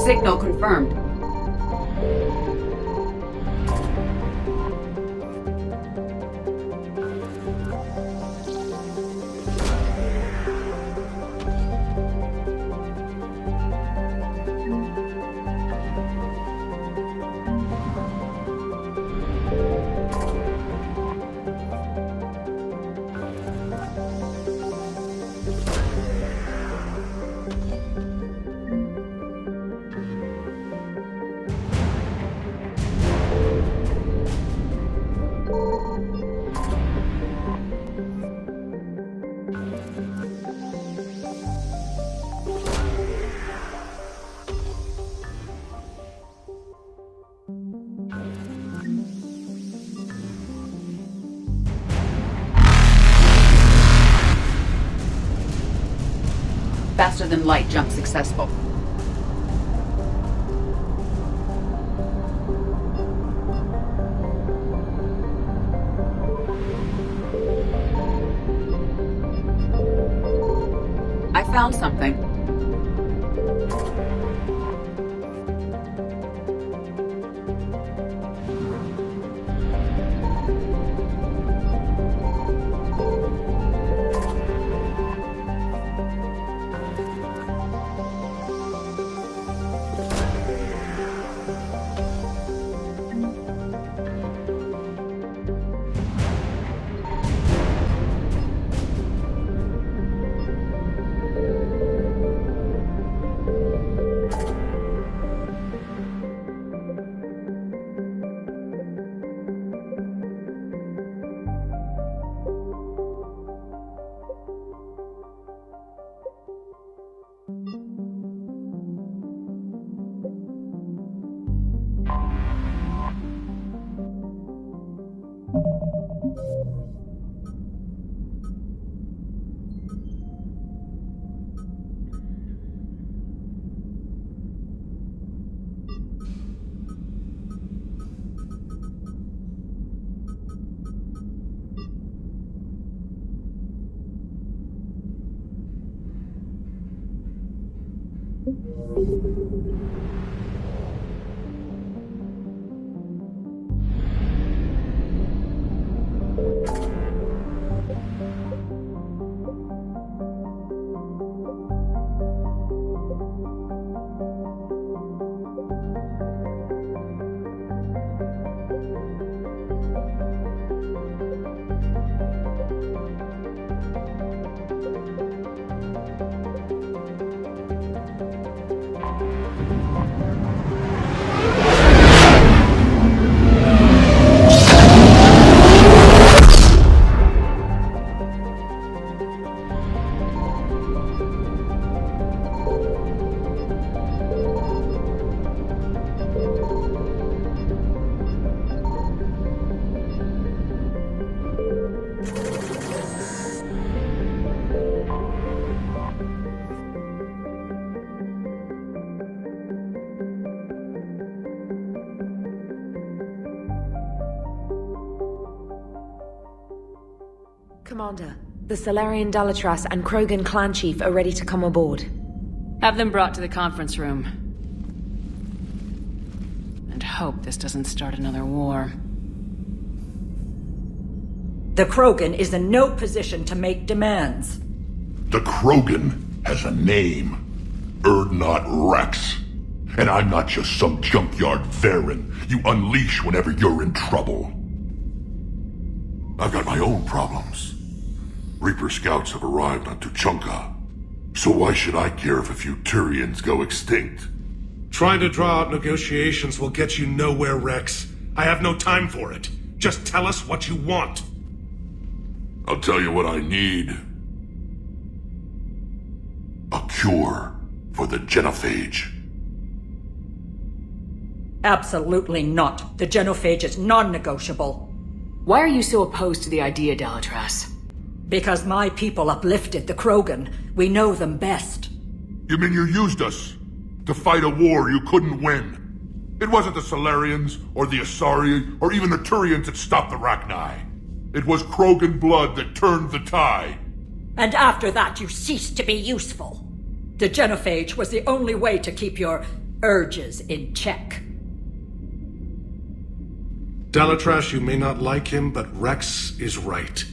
Signal confirmed. Faster than light jump successful. I found something. Commander, the Salarian Dalatras and Krogan clan chief are ready to come aboard. Have them brought to the conference room. And hope this doesn't start another war. The Krogan is in no position to make demands. The Krogan has a name. Urdnot Rex. And I'm not just some junkyard Varen you unleash whenever you're in trouble. I've got my own problems. Reaper scouts have arrived on Tuchanka. So why should I care if a few Turians go extinct? Trying to draw out negotiations will get you nowhere, Rex. I have no time for it. Just tell us what you want. I'll tell you what I need. A cure for the genophage. Absolutely not. The genophage is non-negotiable. Why are you so opposed to the idea, Dalatras? Because my people uplifted the Krogan. We know them best. You mean you used us to fight a war you couldn't win? It wasn't the Salarians, or the Asari, or even the Turians that stopped the Rachni. It was Krogan blood that turned the tide. And after that you ceased to be useful. The genophage was the only way to keep your, urges in check. Dalatrash, you may not like him, but Rex is right.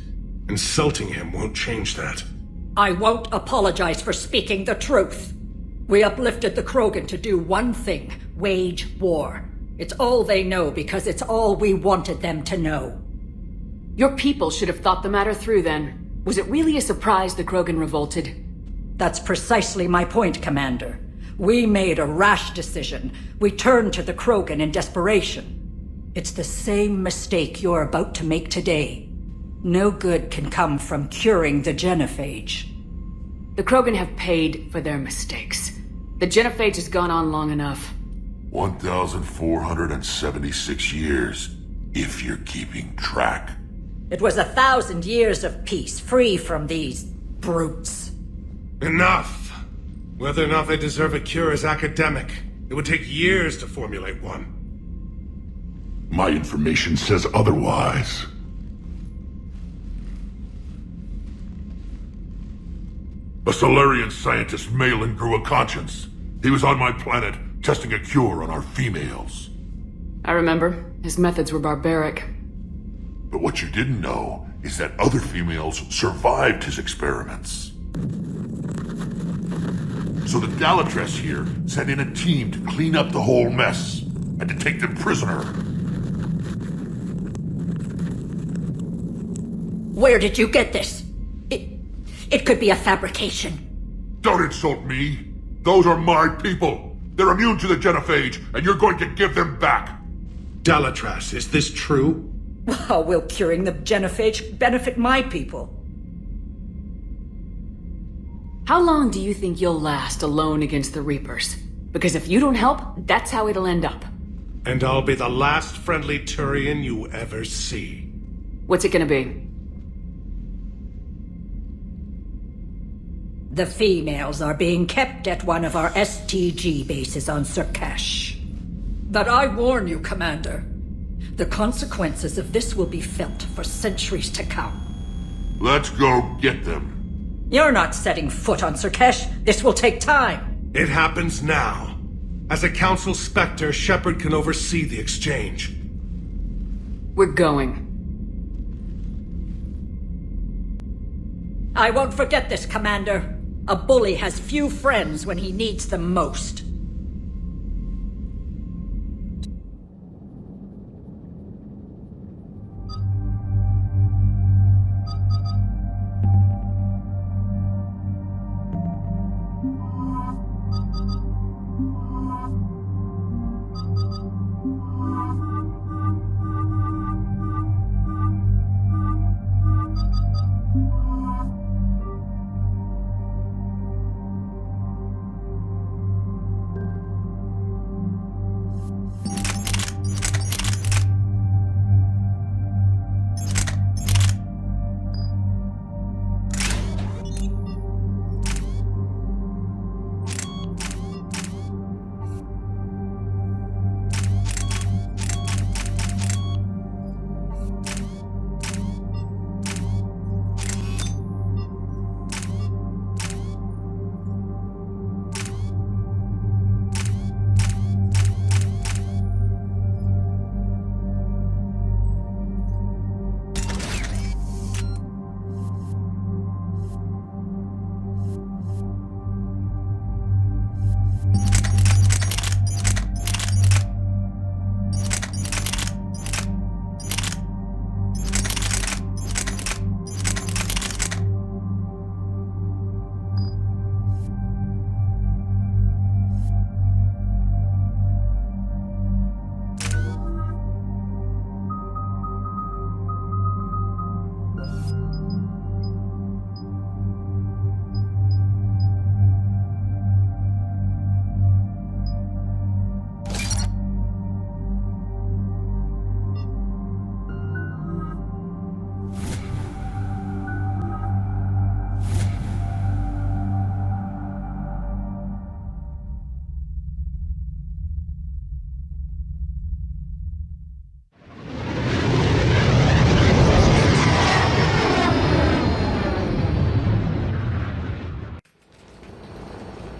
Insulting him won't change that. I won't apologize for speaking the truth. We uplifted the Krogan to do one thing: wage war. It's all they know because it's all we wanted them to know. Your people should have thought the matter through then. Was it really a surprise the Krogan revolted? That's precisely my point, Commander. We made a rash decision. We turned to the Krogan in desperation. It's the same mistake you're about to make today. No good can come from curing the genophage. The Krogan have paid for their mistakes. The genophage has gone on long enough. 1,476 years, if you're keeping track. It was 1,000 years of peace, free from these brutes. Enough! Whether or not they deserve a cure is academic. It would take years to formulate one. My information says otherwise. A Salarian scientist, Malin, grew a conscience. He was on my planet, testing a cure on our females. I remember. His methods were barbaric. But what you didn't know is that other females survived his experiments. So the Dalatrash here sent in a team to clean up the whole mess and to take them prisoner. Where did you get this? It could be a fabrication. Don't insult me. Those are my people. They're immune to the genophage, and you're going to give them back. Dalatrash, is this true? How will curing the genophage benefit my people? How long do you think you'll last alone against the Reapers? Because if you don't help, that's how it'll end up. And I'll be the last friendly Turian you ever see. What's it gonna be? The females are being kept at one of our STG bases on Surkash. But I warn you, Commander, the consequences of this will be felt for centuries to come. Let's go get them. You're not setting foot on Surkash. This will take time. It happens now. As a Council Spectre, Shepard can oversee the exchange. We're going. I won't forget this, Commander. A bully has few friends when he needs them most.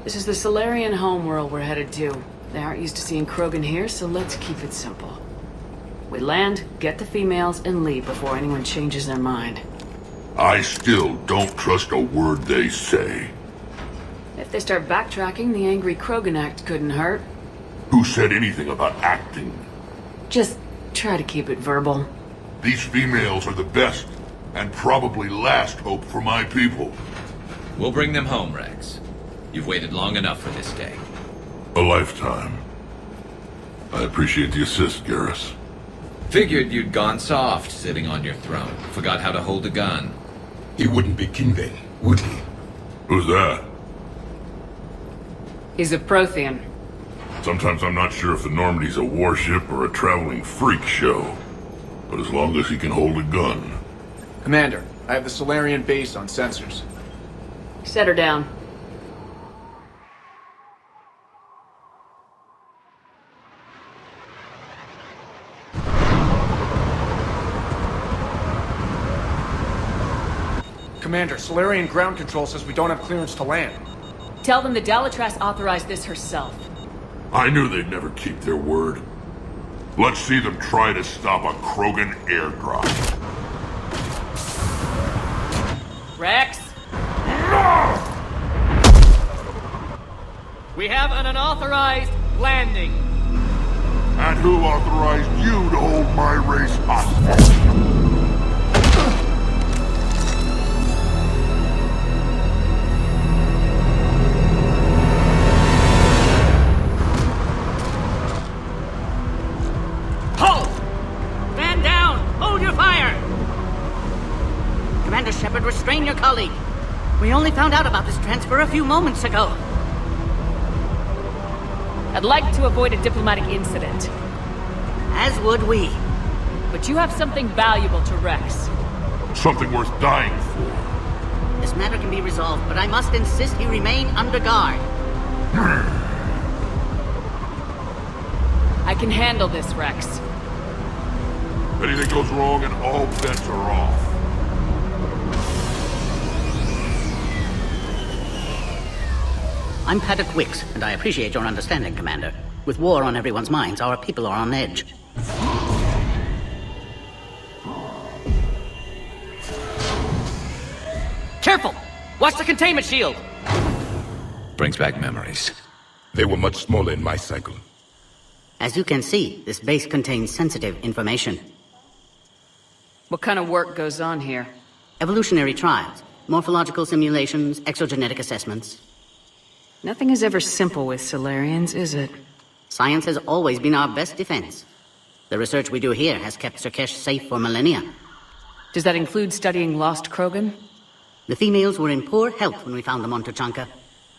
This is the Salarian homeworld we're headed to. They aren't used to seeing Krogan here, so let's keep it simple. We land, get the females, and leave before anyone changes their mind. I still don't trust a word they say. If they start backtracking, the angry Krogan act couldn't hurt. Who said anything about acting? Just try to keep it verbal. These females are the best, and probably last hope for my people. We'll bring them home, Rex. You've waited long enough for this day. A lifetime. I appreciate the assist, Garrus. Figured you'd gone soft sitting on your throne. Forgot how to hold a gun. He wouldn't be king then, would he? Who's that? He's a Prothean. Sometimes I'm not sure if the Normandy's a warship or a traveling freak show. But as long as he can hold a gun. Commander, I have the Salarian base on sensors. Set her down. Commander, Salarian ground control says we don't have clearance to land. Tell them the Dalatrass authorized this herself. I knew they'd never keep their word. Let's see them try to stop a Krogan airdrop. Rex? We have an unauthorized landing. And who authorized you to hold my race hostage? Commander Shepard, restrain your colleague. We only found out about this transfer a few moments ago. I'd like to avoid a diplomatic incident. As would we. But you have something valuable to Rex. Something worth dying for. This matter can be resolved, but I must insist he remain under guard. I can handle this, Rex. Anything goes wrong and all bets are off. I'm Paddock Wicks, and I appreciate your understanding, Commander. With war on everyone's minds, our people are on edge. Careful! Watch the containment shield! Brings back memories. They were much smaller in my cycle. As you can see, this base contains sensitive information. What kind of work goes on here? Evolutionary trials, morphological simulations, exogenetic assessments. Nothing is ever simple with Salarians, is it? Science has always been our best defense. The research we do here has kept Surkesh safe for millennia. Does that include studying lost Krogan? The females were in poor health when we found them on Tuchanka.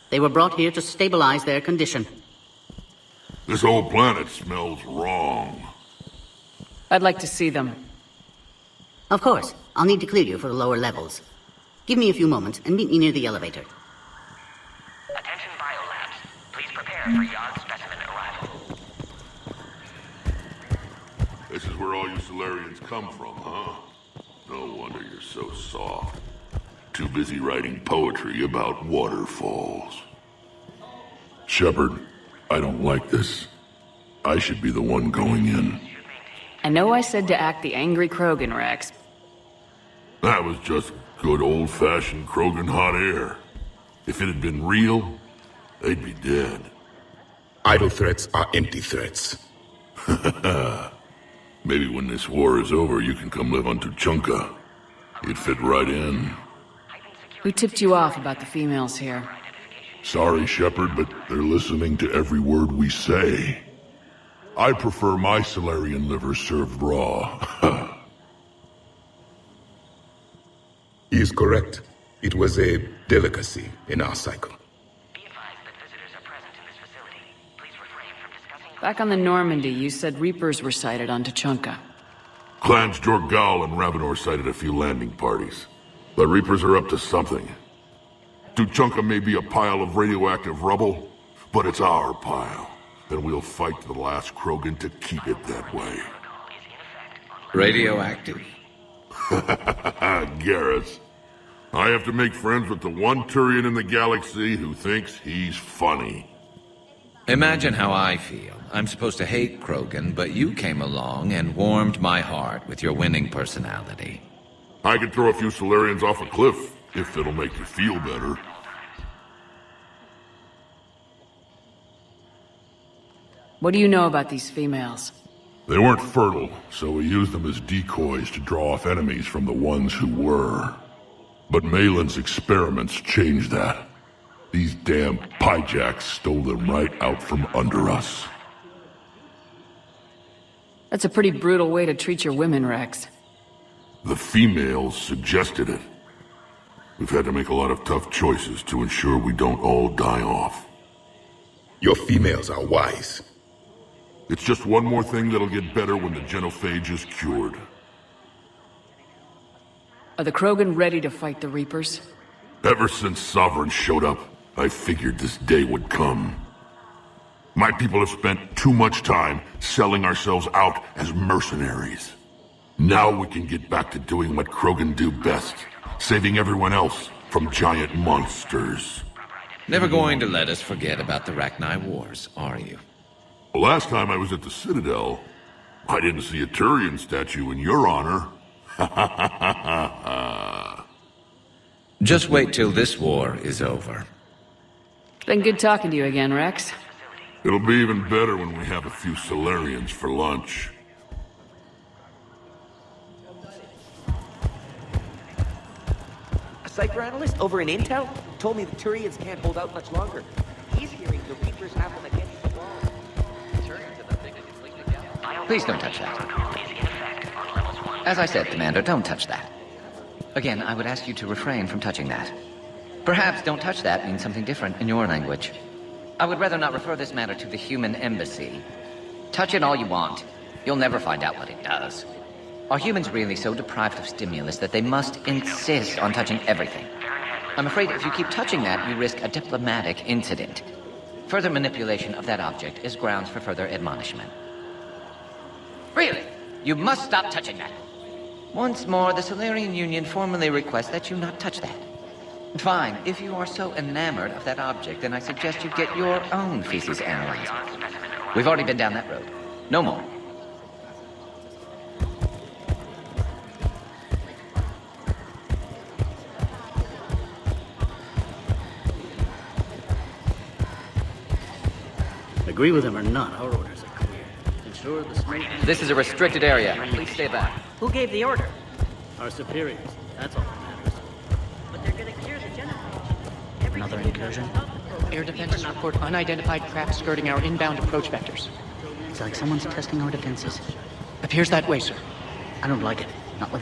They were brought here to stabilize their condition. This whole planet smells wrong. I'd like to see them. Of course, I'll need to clear you for the lower levels. Give me a few moments and meet me near the elevator. Attention biolabs. Please prepare for yard specimen arrival. This is where all you Salarians come from, huh? No wonder you're so soft. Too busy writing poetry about waterfalls. Shepard, I don't like this. I should be the one going in. I know I said to act the angry Krogan, Rex. That was just good old-fashioned Krogan hot air. If it had been real, they'd be dead. Idle threats are empty threats. Maybe when this war is over, you can come live on Tuchanka. You'd fit right in. Who tipped you off about the females here? Sorry, Shepard, but they're listening to every word we say. I prefer my Salarian liver served raw. He is correct. It was a delicacy in our cycle. Be advised that visitors are present in this facility. Please refrain from discussing... Back on the Normandy, you said Reapers were sighted on Tuchanka. Clans Jorgal and Ravenor sighted a few landing parties. The Reapers are up to something. Tuchanka may be a pile of radioactive rubble, but it's our pile. And we'll fight to the last Krogan to keep it that way. Radioactive? Garrus. I have to make friends with the one Turian in the galaxy who thinks he's funny. Imagine how I feel. I'm supposed to hate Krogan, but you came along and warmed my heart with your winning personality. I could throw a few Salarians off a cliff, if it'll make you feel better. What do you know about these females? They weren't fertile, so we used them as decoys to draw off enemies from the ones who were. But Malin's experiments changed that. These damn pyjacks stole them right out from under us. That's a pretty brutal way to treat your women, Rex. The females suggested it. We've had to make a lot of tough choices to ensure we don't all die off. Your females are wise. It's just one more thing that'll get better when the genophage is cured. Are the Krogan ready to fight the Reapers? Ever since Sovereign showed up, I figured this day would come. My people have spent too much time selling ourselves out as mercenaries. Now we can get back to doing what Krogan do best, saving everyone else from giant monsters. Never going to let us forget about the Rachni Wars, are you? Last time I was at the Citadel, I didn't see a Turian statue in your honor. Just wait till this war is over. Been good talking to you again, Rex. It'll be even better when we have a few Salarians for lunch. A cipher analyst over in Intel told me the Turians can't hold out much longer. He's hearing the Reapers have them against the wall. Please don't touch that. As I said, Commander, don't touch that. Again, I would ask you to refrain from touching that. Perhaps "don't touch that" means something different in your language. I would rather not refer this matter to the human embassy. Touch it all you want. You'll never find out what it does. Are humans really so deprived of stimulus that they must insist on touching everything? I'm afraid if you keep touching that, you risk a diplomatic incident. Further manipulation of that object is grounds for further admonishment. Really? You must stop touching that. Once more, the Salarian Union formally requests that you not touch that. Fine. If you are so enamored of that object, then I suggest you get your own feces analyzed. We've already been down that road. No more. Agree with him or not, our orders are clear. Ensure the smooth... This is a restricted area. Please stay back. Who gave the order? Our superiors. That's all that matters. But they're gonna cure the genophage. Another incursion? Air defenses report unidentified craft skirting our inbound approach vectors. It's like someone's testing our defenses. Appears that way, sir. I don't like it. Not with